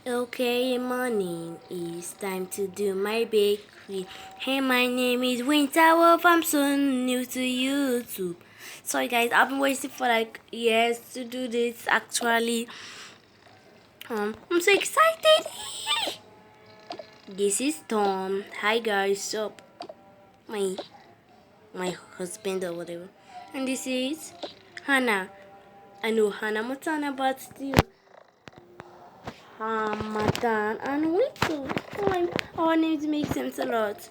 Okay, morning. It's time to do my bakery. Hey, my name is Winter Wolf. I'm so new to YouTube. Sorry, guys. I've been waiting for like years to do this. Actually, I'm so excited. This is Tom. Hi, guys. So, my my husband or whatever. And this is Hannah. I know Hannah Montana, but still. Hamatan and Whistle. Our names make sense a lot.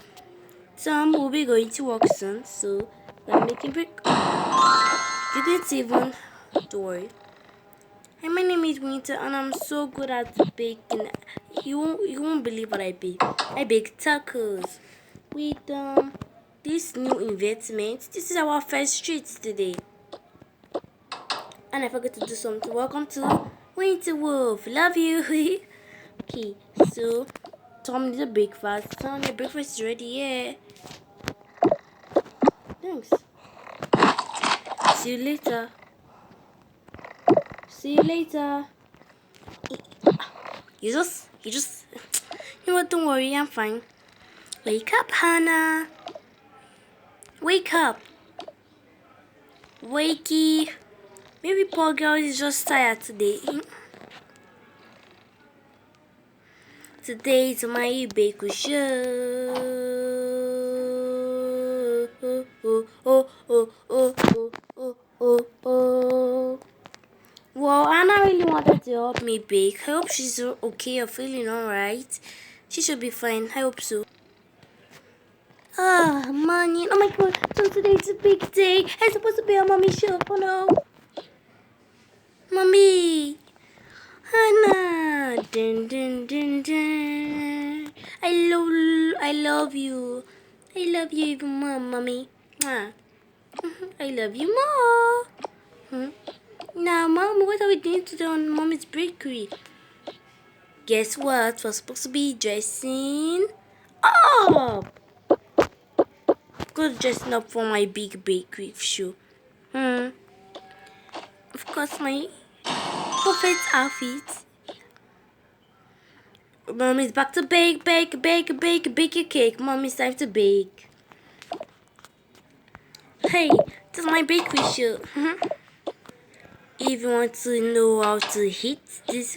Some will be going to work soon, so we're making break. You didn't even don't worry. Hi, my name is Winter, and I'm so good at baking. You won't believe what I bake. I bake tacos with this new investment. This is our first treat today, and I forgot to do something. Welcome to Winter Wolf. Love you. Okay, so Tom needs a breakfast. Tom, your breakfast is ready. Yeah. Thanks. See you later. See you later. You just. You know what? Don't worry. I'm fine. Wake up, Hannah. Wake up. Wakey. Maybe poor girl is just tired today. Today is my bakery show. Oh, oh, oh, oh, oh, oh, oh, oh. Well, Anna really wanted to help me bake. I hope she's okay or feeling alright. She should be fine. I hope so. Ah, money. Oh my god. So today's a big day. I'm supposed to be on mommy's shop. Oh no. Mommy. Hannah. Dun, dun, dun, dun. I love you. I love you even more, mommy. Mwah. I love you more. Now, mom, what are we doing today on mommy's bakery? Guess what? We're supposed to be dressing up. Good dressing up for my big bakery show. Of course, my perfect outfit. Mommy's back to bake a cake. Mommy's time to bake. Hey, this is my bakery show. If you want to know how to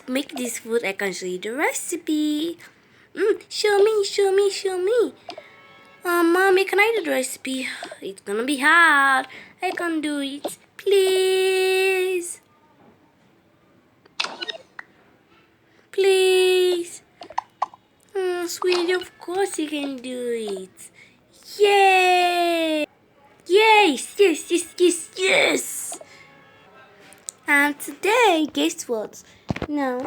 make this food, I can show you the recipe. Show me. Mommy, can I do the recipe? It's gonna be hard. I can do it. Please. Please. Sweetie, of course you can do it. Yay! Yes. And today, guess what? Now,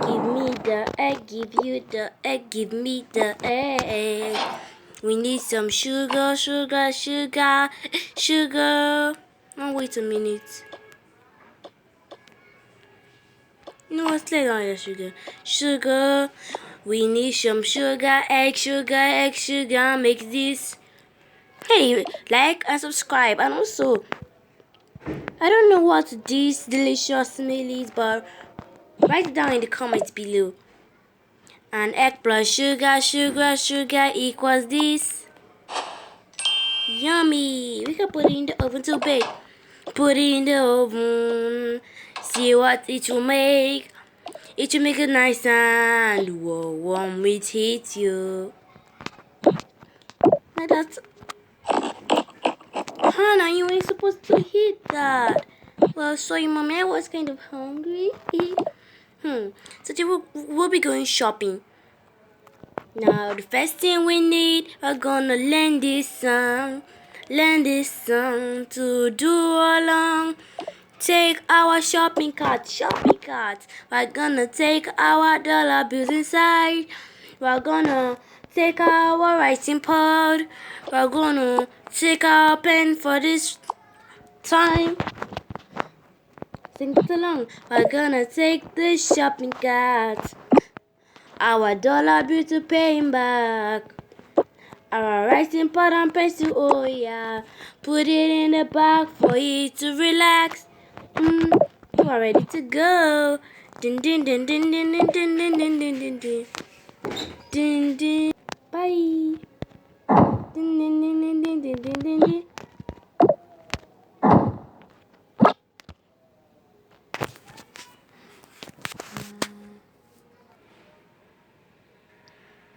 give me the egg, give you the egg, give me the egg. We need some sugar. Now, wait a minute. You know what's later on the sugar? We need some sugar, egg, make this. Hey, like and subscribe. And also, I don't know what this delicious meal is, but write it down in the comments below. And egg plus sugar equals this. Yummy! We can put it in the oven to bake. Put it in the oven. See what it will make. It will make a nice and warm with heat, you. Now that's Hannah, you ain't supposed to hit that. Well, sorry, mommy, I was kind of hungry. So today we'll be going shopping. Now, the first thing we need, we're gonna learn this song to do along. Take our shopping cart. We're gonna take our dollar bills inside. We're gonna take our writing pad. We're gonna take our pen for this time. Sing it along. We're gonna take the shopping cart. Our dollar bill to pay him back. Our writing pad and pencil, oh yeah. Put it in the bag for you to relax. You are ready to go. Din din din din din din din din din din din din. Din din. Bye. Din din din din din din din din din.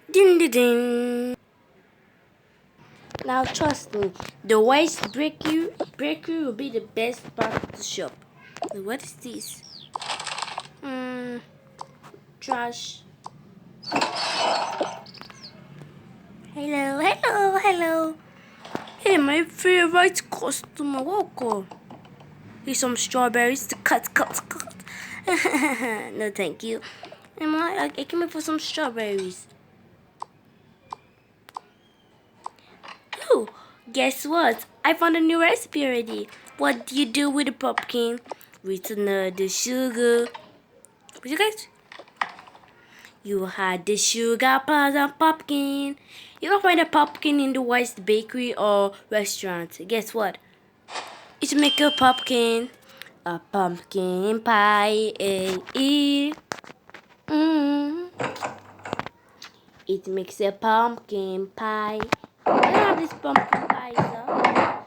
Din din din. Now trust me, the white bakery will be the best part of the shop. What is this? Trash. Hello, hello, hello. Hey, my favorite customer, welcome. Here's some strawberries to cut. No, thank you. I came here for some strawberries. Oh, guess what? I found a new recipe already. What do you do with the pumpkin? With another sugar. What you guys? You had the sugar plus a pumpkin. You can find a pumpkin in the West Bakery or restaurant. Guess what? It make a pumpkin pie. It makes a pumpkin pie. I have this pumpkin pie, sir.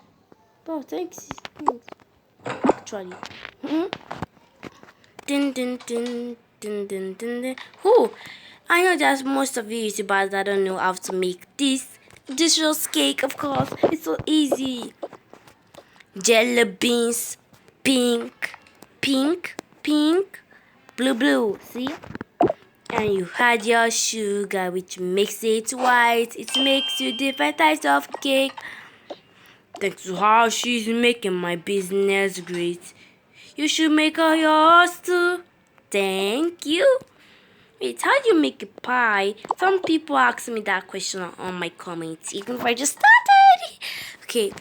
Oh, thanks. Actually. Dun dun dun dun dun dun dun. Oh, I know that most of you YouTubers that don't know how to make this delicious cake. Of course, it's so easy. Jelly beans, pink, blue. See? And you add your sugar, which makes it white. It makes you different types of cake. Thanks to how she's making my business great. You should make her yours too. Thank you. Wait, how do you make a pie? Some people ask me that question on my comments, even if I just started. Okay.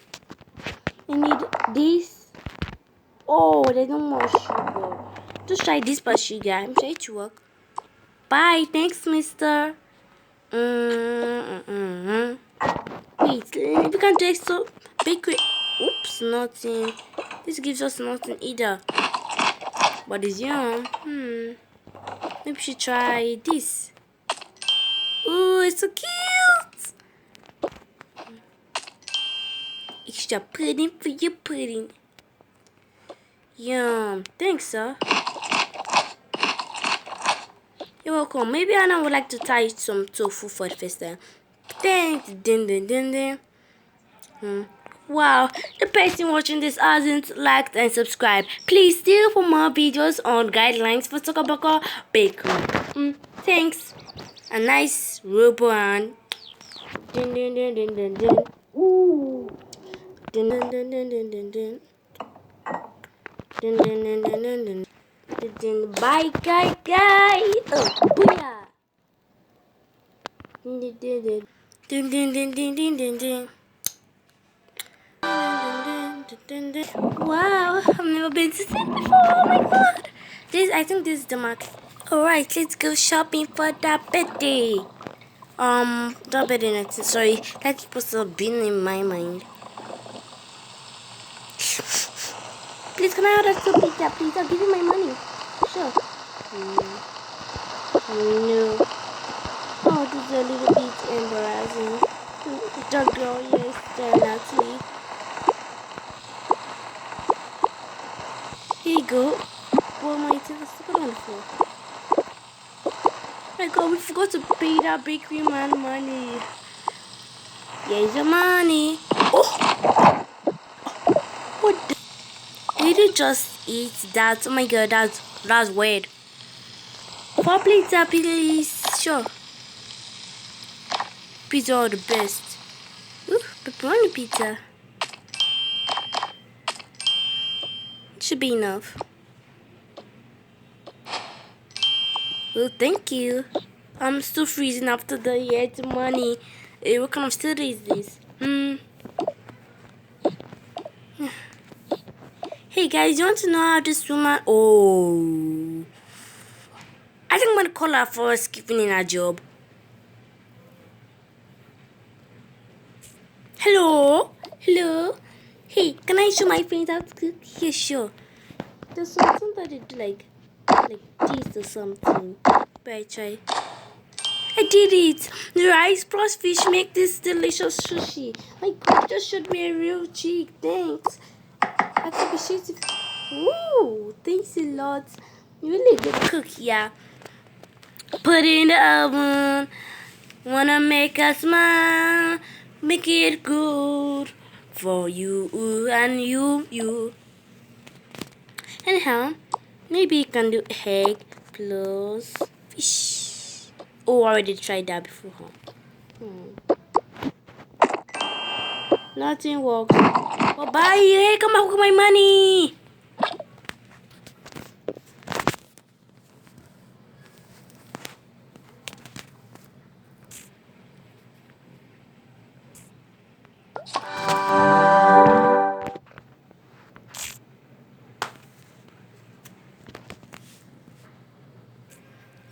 You need this. Oh, there's no more sugar. Just try this for sugar. I'm sure it will work. Bye. Thanks, mister. Wait, we can take some bakery. Oops, nothing. This gives us nothing either. But it's yum. Maybe we should try this. Ooh, it's so cute. Extra pudding for your pudding. Yum. Thanks, sir. You're welcome. Maybe Anna would like to try some tofu for the first time. Thanks. Din. Wow, the person watching this hasn't liked and subscribed. Please stay for more videos on guidelines for Tocaboca Bakery. Thanks. A nice robo and din. Ooh. Din. Bye, guy. Oh, booyah. Din. Wow, I've never been to see before. Oh my god. I think this is the market. Alright, let's go shopping for that birthday. That birthday next. Sorry, that's supposed to have been in my mind. Please, can I order 2 pizza, please? I'll give you my money. Sure. No. Oh, this is a little bit embarrassing. The girl, yes, staring at me. Here you go. What am I taking the sticker on the floor? My god, we forgot to pay that bakery man money. Here's your money. Oh! What the? Did you just eat that? Oh my god, that's weird. 4 pizza, please. Sure. Pizza are the best. Ooh, pepperoni pizza. Should be enough. Well, thank you. I'm still freezing after the yet money. What kind of food is this? Hey guys, you want to know how this woman? Oh, I think I'm gonna call her for skipping in her job. Hello. Hey, can I show my friends how to cook? Yeah, sure. There's something that I do like. like this or something. But I try. I did it! The rice plus fish make this delicious sushi. My God, just showed me a real cheek. Thanks. I appreciate it. Ooh, thanks a lot. You really good cook, yeah. Put it in the oven. Wanna make us smile. Make it good for you and you. Anyhow, maybe you can do egg plus fish. Oh, I already tried that before, huh? Nothing works. Oh, bye. Hey, come back with my money.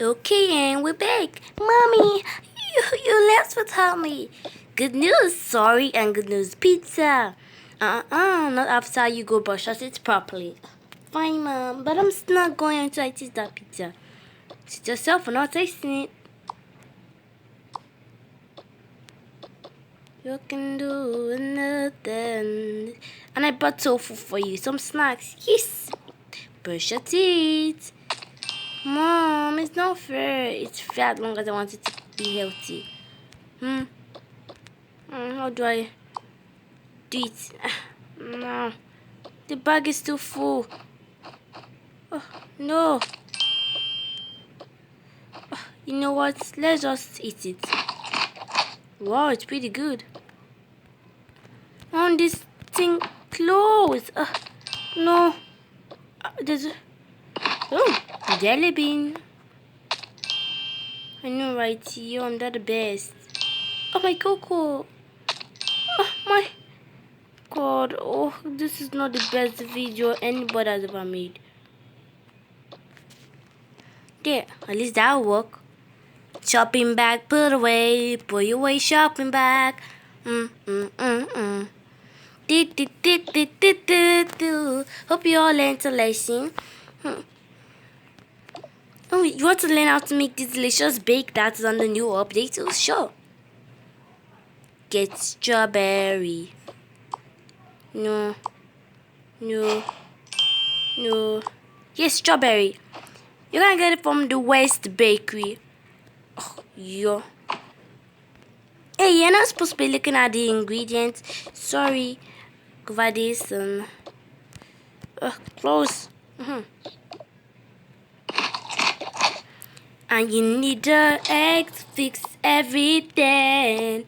Okay, and we're back. Mommy, you left without me. Good news, sorry, and good news, pizza. Not after you go brush your teeth properly. Fine, Mom, but I'm still not going to taste that pizza. Sit yourself for not tasting it. You can do nothing. And I bought tofu for you, some snacks. Yes. Brush your teeth. Mom, it's not fair. It's fair as long as I want it to be healthy. How do I do it? No. The bag is too full. Oh, no. Oh, you know what? Let's just eat it. Wow, it's pretty good. On this thing close. No. There's a... Oh, jelly bean. I know, right? Yum, they're the best. Oh, my cocoa. Oh, my God. Oh, this is not the best video anybody has ever made. There, at least that'll work. Shopping bag, put away shopping bag. Hope you all learned a lesson. Oh, you want to learn how to make this delicious bake that is on the new update? Oh, sure. Get strawberry. No. Yes, strawberry. You're gonna get it from the West Bakery. Oh, yeah. Hey, you're not supposed to be looking at the ingredients. Sorry. Cover this and close. And you need the eggs to fix everything.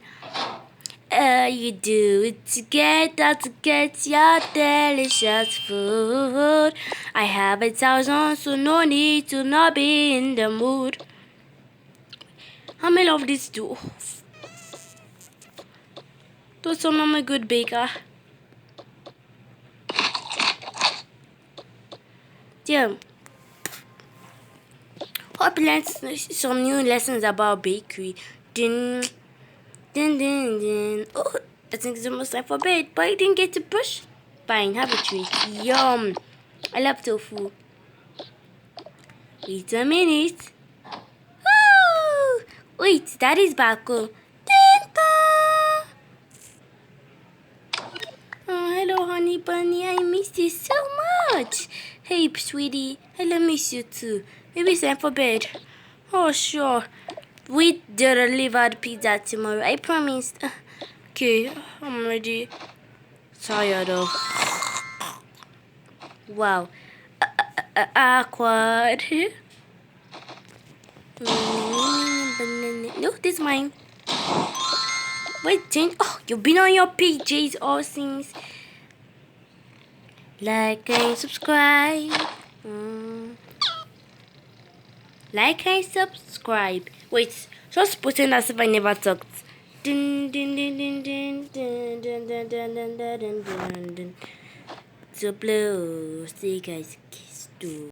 You do it together to get your delicious food. I have 1,000, so no need to not be in the mood. How many of these do? Those are not a good baker. Damn. Hope you learned some new lessons about bakery. Oh, I think it's almost time for bed, but I didn't get to brush. Fine, have a treat. Yum. I love tofu. Wait a minute. Woo! Wait, that is Bako. Oh, hello, honey bunny. I missed you so much. Hey, sweetie. I miss you too. Maybe it's time for bed. Oh, sure. We delivered pizza tomorrow. I promised. Okay, I'm ready. Tired of. Wow. Awkward. No, this is mine. Wait, change. Oh, you've been on your PJs all since. Like and subscribe. Like and subscribe. Wait, just pretend as if I never talked. So blue, see you guys kiss too.